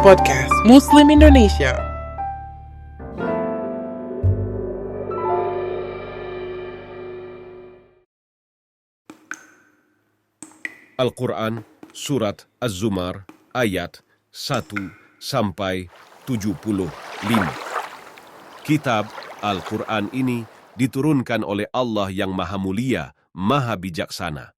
Podcast Muslim Indonesia. Al-Quran, Surat Az-Zumar, ayat 1 sampai 75. Kitab Al-Quran ini diturunkan oleh Allah yang Maha Mulia, Maha Bijaksana.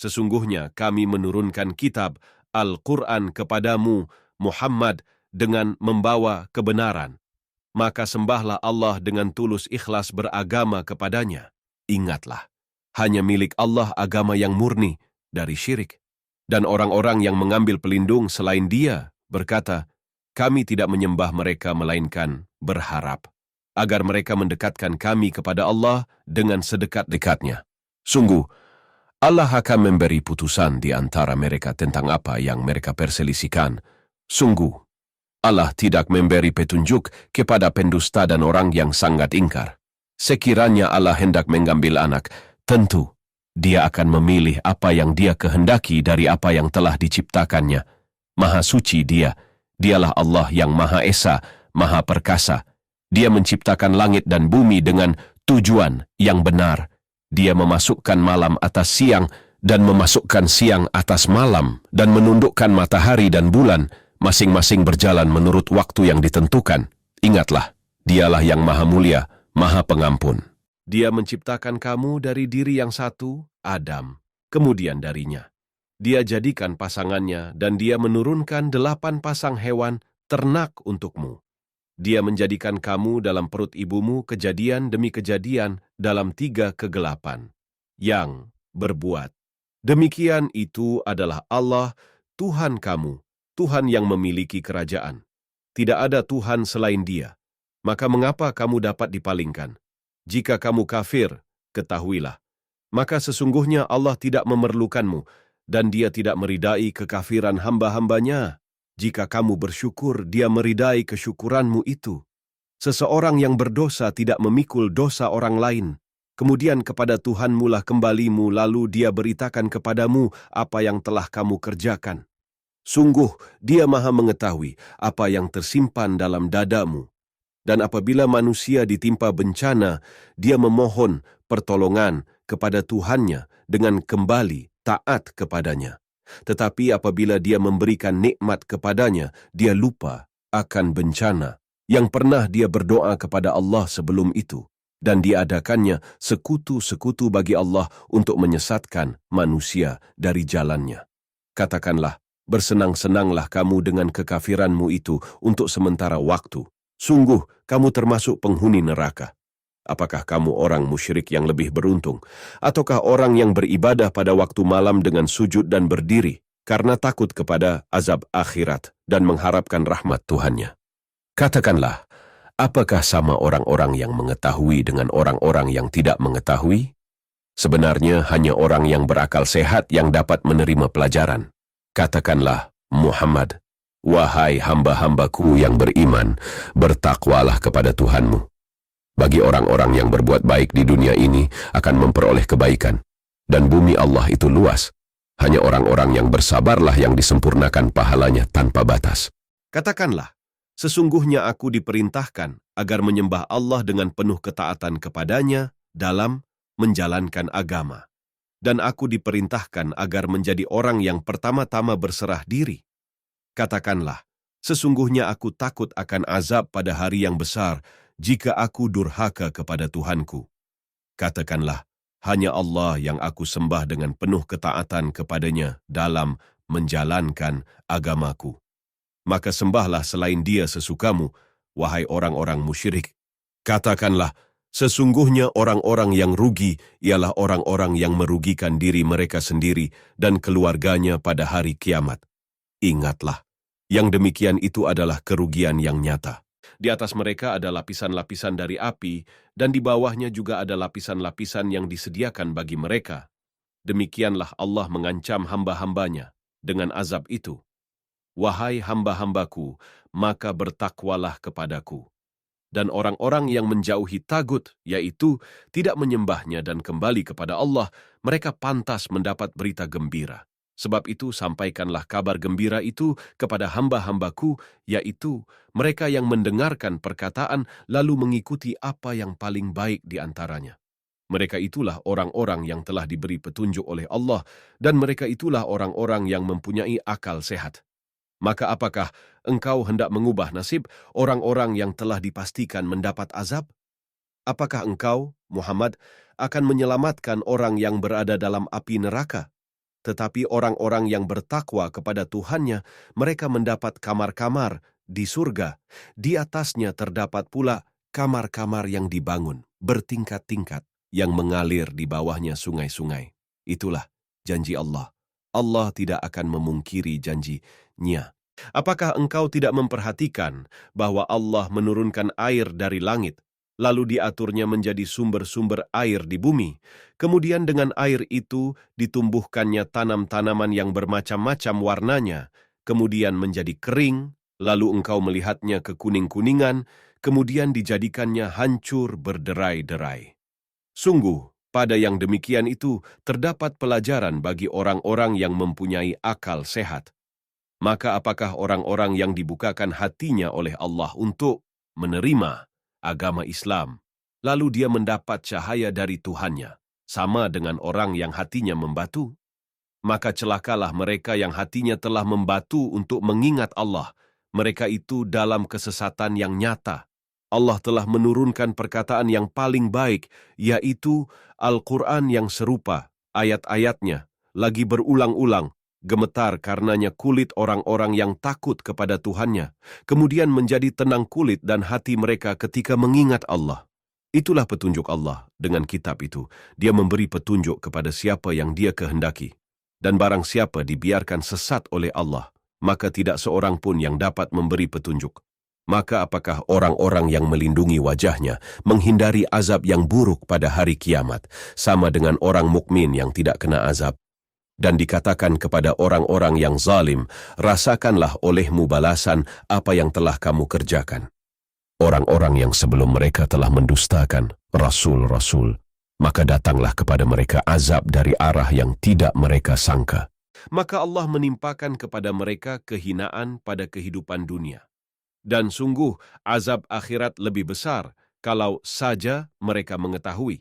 Sesungguhnya kami menurunkan kitab Al-Quran kepadamu, Muhammad, dengan membawa kebenaran. Maka sembahlah Allah dengan tulus ikhlas beragama kepadanya. Ingatlah, hanya milik Allah agama yang murni dari syirik. Dan orang-orang yang mengambil pelindung selain Dia berkata, kami tidak menyembah mereka melainkan berharap agar mereka mendekatkan kami kepada Allah dengan sedekat-dekatnya. Sungguh, Allah akan memberi putusan di antara mereka tentang apa yang mereka perselisihkan. Sungguh, Allah tidak memberi petunjuk kepada pendusta dan orang yang sangat ingkar. Sekiranya Allah hendak mengambil anak, tentu Dia akan memilih apa yang Dia kehendaki dari apa yang telah diciptakannya. Maha suci Dia, Dialah Allah yang Maha Esa, Maha Perkasa. Dia menciptakan langit dan bumi dengan tujuan yang benar. Dia memasukkan malam atas siang dan memasukkan siang atas malam dan menundukkan matahari dan bulan, masing-masing berjalan menurut waktu yang ditentukan. Ingatlah, Dialah yang Maha Mulia, Maha Pengampun. Dia menciptakan kamu dari diri yang satu, Adam, kemudian darinya Dia jadikan pasangannya dan Dia menurunkan 8 pasang hewan ternak untukmu. Dia menjadikan kamu dalam perut ibumu kejadian demi kejadian dalam 3 kegelapan yang berbuat. Demikian itu adalah Allah, Tuhan kamu, Tuhan yang memiliki kerajaan. Tidak ada Tuhan selain Dia. Maka mengapa kamu dapat dipalingkan? Jika kamu kafir, ketahuilah, maka sesungguhnya Allah tidak memerlukanmu, dan Dia tidak meridai kekafiran hamba-hambanya. Jika kamu bersyukur, Dia meridai kesyukuranmu itu. Seseorang yang berdosa tidak memikul dosa orang lain. Kemudian kepada Tuhanmu lah kembalimu, lalu Dia beritakan kepadamu apa yang telah kamu kerjakan. Sungguh, Dia Maha mengetahui apa yang tersimpan dalam dadamu. Dan apabila manusia ditimpa bencana, dia memohon pertolongan kepada Tuhannya dengan kembali taat kepadanya. Tetapi apabila dia memberikan nikmat kepadanya, dia lupa akan bencana yang pernah dia berdoa kepada Allah sebelum itu, dan diadakannya sekutu-sekutu bagi Allah untuk menyesatkan manusia dari jalannya. Katakanlah, bersenang-senanglah kamu dengan kekafiranmu itu untuk sementara waktu. Sungguh, kamu termasuk penghuni neraka. Apakah kamu orang musyrik yang lebih beruntung, ataukah orang yang beribadah pada waktu malam dengan sujud dan berdiri, karena takut kepada azab akhirat dan mengharapkan rahmat Tuhannya? Katakanlah, apakah sama orang-orang yang mengetahui dengan orang-orang yang tidak mengetahui? Sebenarnya hanya orang yang berakal sehat yang dapat menerima pelajaran. Katakanlah, Muhammad, wahai hamba-hambaku yang beriman, bertakwalah kepada Tuhanmu. Bagi orang-orang yang berbuat baik di dunia ini akan memperoleh kebaikan, dan bumi Allah itu luas. Hanya orang-orang yang bersabarlah yang disempurnakan pahalanya tanpa batas. Katakanlah, sesungguhnya aku diperintahkan agar menyembah Allah dengan penuh ketaatan kepadanya dalam menjalankan agama. Dan aku diperintahkan agar menjadi orang yang pertama-tama berserah diri. Katakanlah, sesungguhnya aku takut akan azab pada hari yang besar jika aku durhaka kepada Tuhanku. Katakanlah, hanya Allah yang aku sembah dengan penuh ketaatan kepadanya dalam menjalankan agamaku. Maka sembahlah selain Dia sesukamu, wahai orang-orang musyrik. Katakanlah, sesungguhnya orang-orang yang rugi ialah orang-orang yang merugikan diri mereka sendiri dan keluarganya pada hari kiamat. Ingatlah, yang demikian itu adalah kerugian yang nyata. Di atas mereka ada lapisan-lapisan dari api, dan di bawahnya juga ada lapisan-lapisan yang disediakan bagi mereka. Demikianlah Allah mengancam hamba-hambanya dengan azab itu. Wahai hamba-hambaku, maka bertakwalah kepadaku. Dan orang-orang yang menjauhi tagut, yaitu tidak menyembahnya dan kembali kepada Allah, mereka pantas mendapat berita gembira. Sebab itu sampaikanlah kabar gembira itu kepada hamba-hambaku, yaitu mereka yang mendengarkan perkataan lalu mengikuti apa yang paling baik di antaranya. Mereka itulah orang-orang yang telah diberi petunjuk oleh Allah, dan mereka itulah orang-orang yang mempunyai akal sehat. Maka apakah engkau hendak mengubah nasib orang-orang yang telah dipastikan mendapat azab? Apakah engkau, Muhammad, akan menyelamatkan orang yang berada dalam api neraka? Tetapi orang-orang yang bertakwa kepada Tuhannya, mereka mendapat kamar-kamar di surga. Di atasnya terdapat pula kamar-kamar yang dibangun, bertingkat-tingkat, yang mengalir di bawahnya sungai-sungai. Itulah janji Allah. Allah tidak akan memungkiri janjinya. Apakah engkau tidak memperhatikan bahwa Allah menurunkan air dari langit, lalu diaturnya menjadi sumber-sumber air di bumi? Kemudian dengan air itu ditumbuhkannya tanam-tanaman yang bermacam-macam warnanya, kemudian menjadi kering, lalu engkau melihatnya kekuning-kuningan, kemudian dijadikannya hancur berderai-derai. Sungguh, pada yang demikian itu terdapat pelajaran bagi orang-orang yang mempunyai akal sehat. Maka apakah orang-orang yang dibukakan hatinya oleh Allah untuk menerima agama Islam, lalu dia mendapat cahaya dari Tuhannya, sama dengan orang yang hatinya membatu? Maka celakalah mereka yang hatinya telah membatu untuk mengingat Allah. Mereka itu dalam kesesatan yang nyata. Allah telah menurunkan perkataan yang paling baik, yaitu Al-Quran yang serupa, ayat-ayatnya, lagi berulang-ulang, gemetar karenanya kulit orang-orang yang takut kepada Tuhannya, kemudian menjadi tenang kulit dan hati mereka ketika mengingat Allah. Itulah petunjuk Allah dengan kitab itu. Dia memberi petunjuk kepada siapa yang Dia kehendaki. Dan barang siapa dibiarkan sesat oleh Allah, maka tidak seorang pun yang dapat memberi petunjuk. Maka apakah orang-orang yang melindungi wajahnya menghindari azab yang buruk pada hari kiamat, sama dengan orang mukmin yang tidak kena azab? Dan dikatakan kepada orang-orang yang zalim, rasakanlah olehmu balasan apa yang telah kamu kerjakan. Orang-orang yang sebelum mereka telah mendustakan rasul-rasul, maka datanglah kepada mereka azab dari arah yang tidak mereka sangka. Maka Allah menimpakan kepada mereka kehinaan pada kehidupan dunia. Dan sungguh azab akhirat lebih besar kalau saja mereka mengetahui.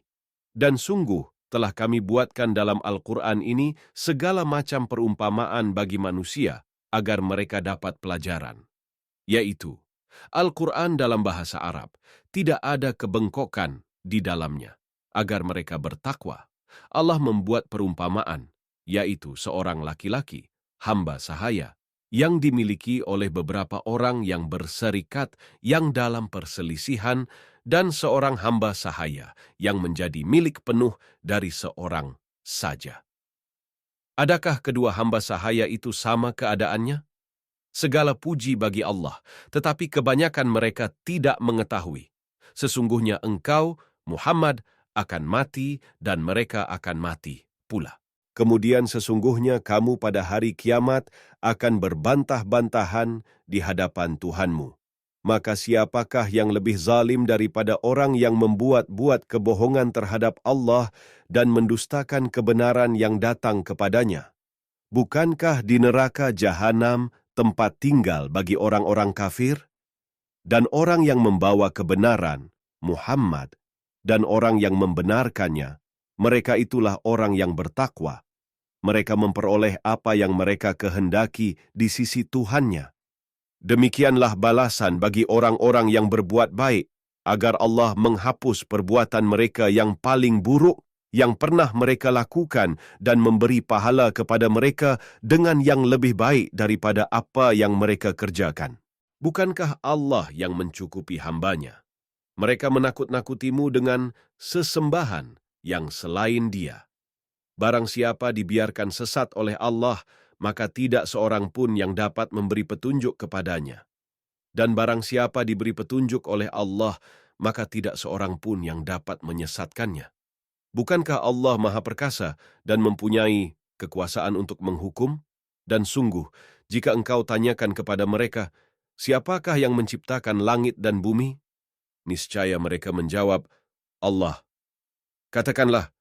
Dan sungguh telah kami buatkan dalam Al-Quran ini segala macam perumpamaan bagi manusia agar mereka dapat pelajaran. Yaitu, Al-Quran dalam bahasa Arab tidak ada kebengkokan di dalamnya, agar mereka bertakwa. Allah membuat perumpamaan, yaitu seorang laki-laki, hamba sahaya, yang dimiliki oleh beberapa orang yang berserikat yang dalam perselisihan, dan seorang hamba sahaya yang menjadi milik penuh dari seorang saja. Adakah kedua hamba sahaya itu sama keadaannya? Segala puji bagi Allah, tetapi kebanyakan mereka tidak mengetahui. Sesungguhnya engkau, Muhammad, akan mati dan mereka akan mati pula. Kemudian sesungguhnya kamu pada hari kiamat akan berbantah-bantahan di hadapan Tuhanmu. Maka siapakah yang lebih zalim daripada orang yang membuat-buat kebohongan terhadap Allah dan mendustakan kebenaran yang datang kepadanya? Bukankah di neraka jahanam tempat tinggal bagi orang-orang kafir? Dan orang yang membawa kebenaran, Muhammad, dan orang yang membenarkannya, mereka itulah orang yang bertakwa. Mereka memperoleh apa yang mereka kehendaki di sisi Tuhannya. Demikianlah balasan bagi orang-orang yang berbuat baik, agar Allah menghapus perbuatan mereka yang paling buruk yang pernah mereka lakukan dan memberi pahala kepada mereka dengan yang lebih baik daripada apa yang mereka kerjakan. Bukankah Allah yang mencukupi hambanya? Mereka menakut-nakutimu dengan sesembahan yang selain Dia. Barang siapa dibiarkan sesat oleh Allah, maka tidak seorang pun yang dapat memberi petunjuk kepadanya. Dan barang siapa diberi petunjuk oleh Allah, maka tidak seorang pun yang dapat menyesatkannya. Bukankah Allah Maha Perkasa dan mempunyai kekuasaan untuk menghukum? Dan sungguh, jika engkau tanyakan kepada mereka, siapakah yang menciptakan langit dan bumi? Niscaya mereka menjawab, Allah. Katakanlah,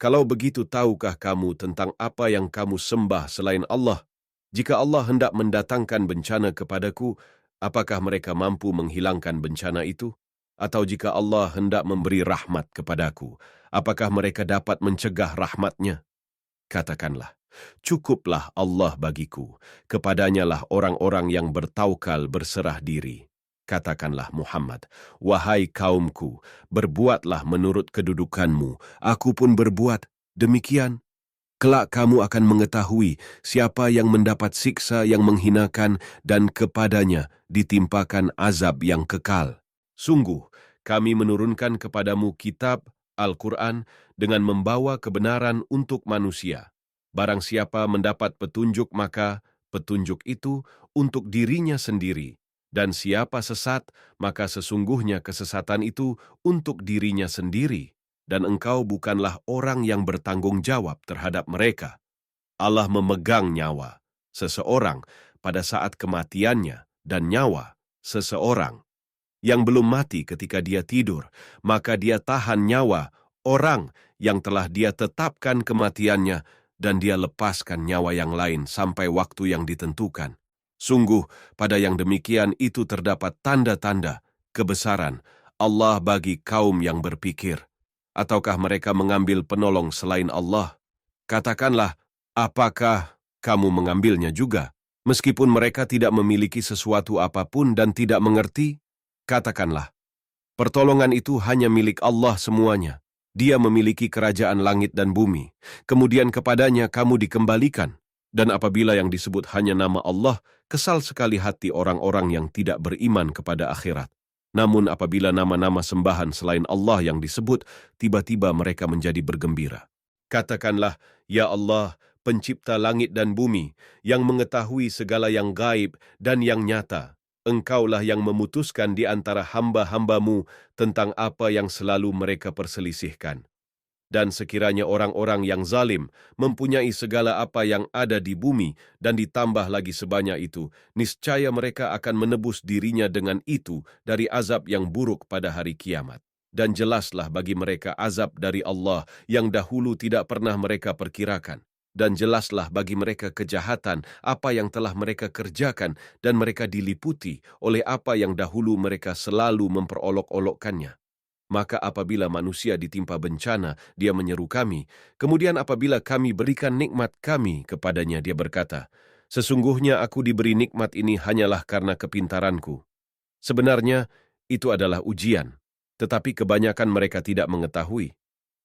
Kalau begitu, tahukah kamu tentang apa yang kamu sembah selain Allah? Jika Allah hendak mendatangkan bencana kepadaku, apakah mereka mampu menghilangkan bencana itu? Atau jika Allah hendak memberi rahmat kepadaku, apakah mereka dapat mencegah rahmatnya? Katakanlah, cukuplah Allah bagiku, kepadanyalah orang-orang yang bertawakal berserah diri. Katakanlah Muhammad, wahai kaumku, berbuatlah menurut kedudukanmu, aku pun berbuat demikian. Kelak kamu akan mengetahui siapa yang mendapat siksa yang menghinakan dan kepadanya ditimpakan azab yang kekal. Sungguh, kami menurunkan kepadamu kitab Al-Quran dengan membawa kebenaran untuk manusia. Barang siapa mendapat petunjuk, maka petunjuk itu untuk dirinya sendiri. Dan siapa sesat, maka sesungguhnya kesesatan itu untuk dirinya sendiri. Dan engkau bukanlah orang yang bertanggung jawab terhadap mereka. Allah memegang nyawa seseorang pada saat kematiannya dan nyawa seseorang yang belum mati ketika dia tidur, maka dia tahan nyawa orang yang telah dia tetapkan kematiannya dan dia lepaskan nyawa yang lain sampai waktu yang ditentukan. Sungguh, pada yang demikian itu terdapat tanda-tanda kebesaran Allah bagi kaum yang berpikir. Ataukah mereka mengambil penolong selain Allah? Katakanlah, apakah kamu mengambilnya juga? Meskipun mereka tidak memiliki sesuatu apapun dan tidak mengerti, katakanlah, pertolongan itu hanya milik Allah semuanya. Dia memiliki kerajaan langit dan bumi. Kemudian kepadanya kamu dikembalikan. Dan apabila yang disebut hanya nama Allah, kesal sekali hati orang-orang yang tidak beriman kepada akhirat. Namun apabila nama-nama sembahan selain Allah yang disebut, tiba-tiba mereka menjadi bergembira. Katakanlah, ya Allah, pencipta langit dan bumi, yang mengetahui segala yang gaib dan yang nyata. Engkaulah yang memutuskan di antara hamba-hambamu tentang apa yang selalu mereka perselisihkan. Dan sekiranya orang-orang yang zalim mempunyai segala apa yang ada di bumi dan ditambah lagi sebanyak itu, niscaya mereka akan menebus dirinya dengan itu dari azab yang buruk pada hari kiamat. Dan jelaslah bagi mereka azab dari Allah yang dahulu tidak pernah mereka perkirakan. Dan jelaslah bagi mereka kejahatan apa yang telah mereka kerjakan dan mereka diliputi oleh apa yang dahulu mereka selalu memperolok-olokkannya. Maka apabila manusia ditimpa bencana, dia menyeru kami. Kemudian apabila kami berikan nikmat kami kepadanya, dia berkata, sesungguhnya aku diberi nikmat ini hanyalah karena kepintaranku. Sebenarnya itu adalah ujian, tetapi kebanyakan mereka tidak mengetahui.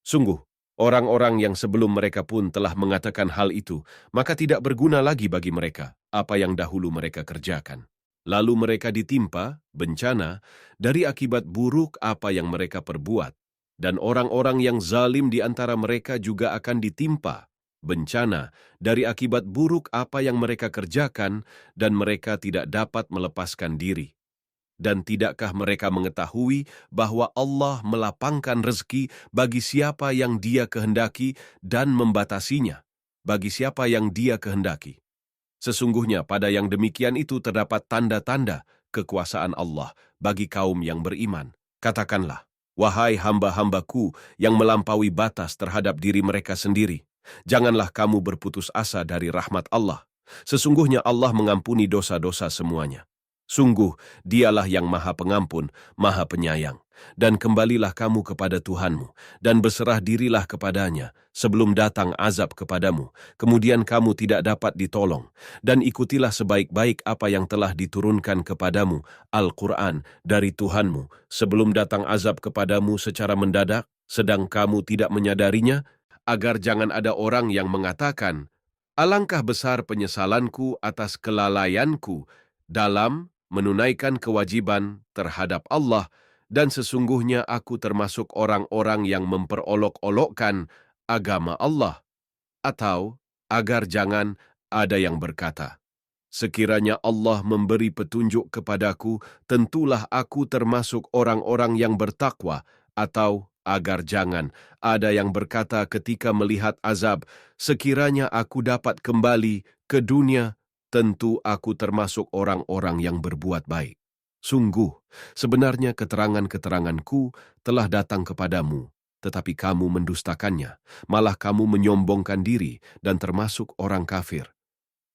Sungguh, orang-orang yang sebelum mereka pun telah mengatakan hal itu, maka tidak berguna lagi bagi mereka apa yang dahulu mereka kerjakan. Lalu mereka ditimpa bencana dari akibat buruk apa yang mereka perbuat, dan orang-orang yang zalim di antara mereka juga akan ditimpa bencana dari akibat buruk apa yang mereka kerjakan, dan mereka tidak dapat melepaskan diri. Dan tidakkah mereka mengetahui bahwa Allah melapangkan rezeki bagi siapa yang Dia kehendaki dan membatasinya bagi siapa yang Dia kehendaki? Sesungguhnya pada yang demikian itu terdapat tanda-tanda kekuasaan Allah bagi kaum yang beriman. Katakanlah, wahai hamba-hambaku yang melampaui batas terhadap diri mereka sendiri, janganlah kamu berputus asa dari rahmat Allah. Sesungguhnya Allah mengampuni dosa-dosa semuanya. Sungguh, dialah yang maha pengampun, maha penyayang. Dan kembalilah kamu kepada Tuhanmu, dan berserah dirilah kepadanya, sebelum datang azab kepadamu, kemudian kamu tidak dapat ditolong. Dan ikutilah sebaik-baik apa yang telah diturunkan kepadamu, Al-Quran, dari Tuhanmu, sebelum datang azab kepadamu secara mendadak, sedang kamu tidak menyadarinya, agar jangan ada orang yang mengatakan, alangkah besar penyesalanku atas kelalaianku dalam menunaikan kewajiban terhadap Allah, dan sesungguhnya aku termasuk orang-orang yang memperolok-olokkan agama Allah. Atau, agar jangan ada yang berkata, sekiranya Allah memberi petunjuk kepadaku, tentulah aku termasuk orang-orang yang bertakwa. Atau, agar jangan ada yang berkata ketika melihat azab, sekiranya aku dapat kembali ke dunia, tentu aku termasuk orang-orang yang berbuat baik. Sungguh, sebenarnya keterangan-keteranganku telah datang kepadamu, tetapi kamu mendustakannya. Malah kamu menyombongkan diri dan termasuk orang kafir.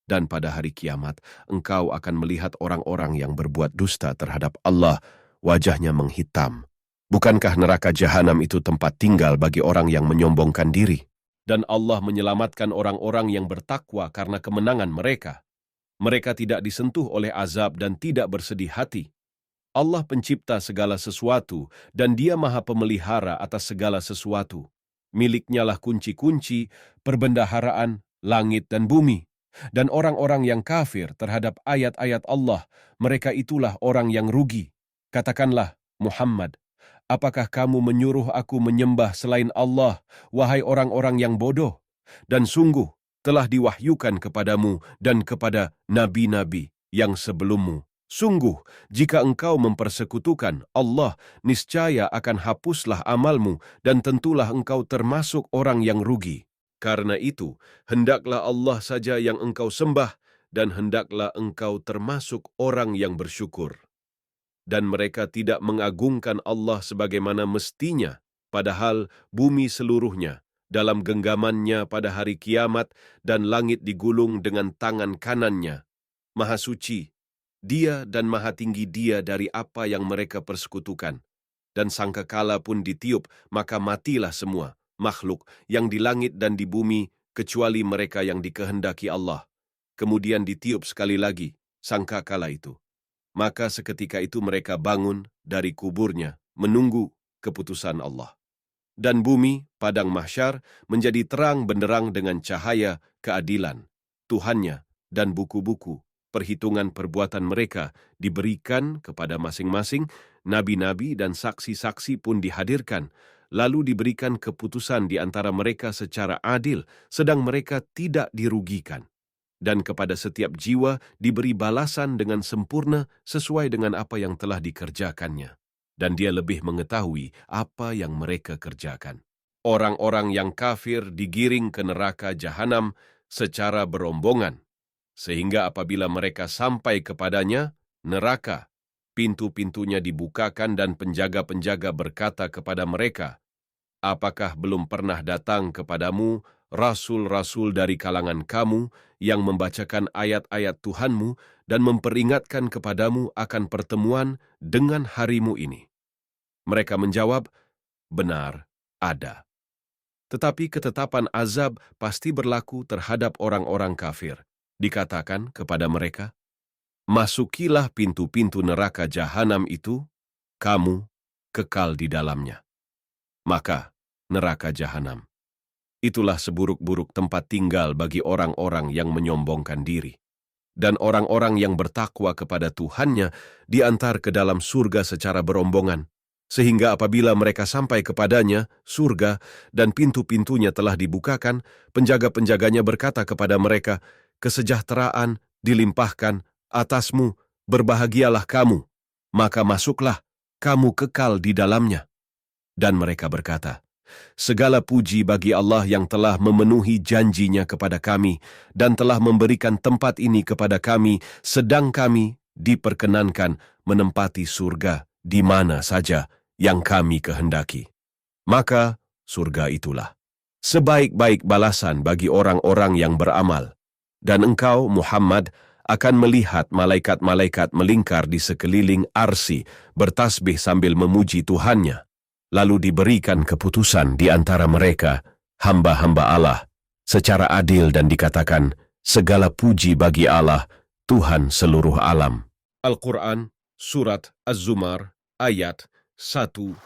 Dan pada hari kiamat, engkau akan melihat orang-orang yang berbuat dusta terhadap Allah, wajahnya menghitam. Bukankah neraka jahanam itu tempat tinggal bagi orang yang menyombongkan diri? Dan Allah menyelamatkan orang-orang yang bertakwa karena kemenangan mereka. Mereka tidak disentuh oleh azab dan tidak bersedih hati. Allah pencipta segala sesuatu dan Dia Maha Pemelihara atas segala sesuatu. Miliknya lah kunci-kunci, perbendaharaan, langit dan bumi. Dan orang-orang yang kafir terhadap ayat-ayat Allah, mereka itulah orang yang rugi. Katakanlah, Muhammad, apakah kamu menyuruh aku menyembah selain Allah, wahai orang-orang yang bodoh? Dan sungguh telah diwahyukan kepadamu dan kepada nabi-nabi yang sebelummu. Sungguh, jika engkau mempersekutukan Allah, niscaya akan hapuslah amalmu dan tentulah engkau termasuk orang yang rugi. Karena itu, hendaklah Allah saja yang engkau sembah dan hendaklah engkau termasuk orang yang bersyukur. Dan mereka tidak mengagungkan Allah sebagaimana mestinya, padahal bumi seluruhnya dalam genggamannya pada hari kiamat dan langit digulung dengan tangan kanannya. Maha suci, Dia dan maha tinggi Dia dari apa yang mereka persekutukan. Dan sangkakala pun ditiup, maka matilah semua makhluk yang di langit dan di bumi, kecuali mereka yang dikehendaki Allah. Kemudian ditiup sekali lagi sangkakala itu. Maka seketika itu mereka bangun dari kuburnya, menunggu keputusan Allah. Dan bumi, padang mahsyar, menjadi terang benderang dengan cahaya keadilan Tuhannya dan buku-buku perhitungan perbuatan mereka diberikan kepada masing-masing, nabi-nabi dan saksi-saksi pun dihadirkan, lalu diberikan keputusan di antara mereka secara adil, sedang mereka tidak dirugikan. Dan kepada setiap jiwa diberi balasan dengan sempurna sesuai dengan apa yang telah dikerjakannya. Dan Dia lebih mengetahui apa yang mereka kerjakan. Orang-orang yang kafir digiring ke neraka jahanam secara berombongan, sehingga apabila mereka sampai kepadanya, neraka, pintu-pintunya dibukakan dan penjaga-penjaga berkata kepada mereka, apakah belum pernah datang kepadamu rasul-rasul dari kalangan kamu yang membacakan ayat-ayat Tuhanmu dan memperingatkan kepadamu akan pertemuan dengan harimu ini? Mereka menjawab, benar, ada. Tetapi ketetapan azab pasti berlaku terhadap orang-orang kafir. Dikatakan kepada mereka, masukilah pintu-pintu neraka jahanam itu, kamu kekal di dalamnya. Maka neraka jahanam, itulah seburuk-buruk tempat tinggal bagi orang-orang yang menyombongkan diri. Dan orang-orang yang bertakwa kepada Tuhannya diantar ke dalam surga secara berombongan, sehingga apabila mereka sampai kepadanya, surga, dan pintu-pintunya telah dibukakan, penjaga-penjaganya berkata kepada mereka, kesejahteraan dilimpahkan atasmu, berbahagialah kamu, maka masuklah, kamu kekal di dalamnya. Dan mereka berkata, segala puji bagi Allah yang telah memenuhi janjinya kepada kami dan telah memberikan tempat ini kepada kami, sedang kami diperkenankan menempati surga di mana saja yang kami kehendaki. Maka surga itulah sebaik-baik balasan bagi orang-orang yang beramal. Dan engkau, Muhammad, akan melihat malaikat-malaikat melingkar di sekeliling arsy, bertasbih sambil memuji Tuhannya. Lalu diberikan keputusan di antara mereka, hamba-hamba Allah, secara adil dan dikatakan, segala puji bagi Allah, Tuhan seluruh alam. Al-Quran, Surat Az-Zumar, ayat 1-75.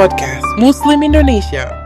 Podcast Muslim Indonesia.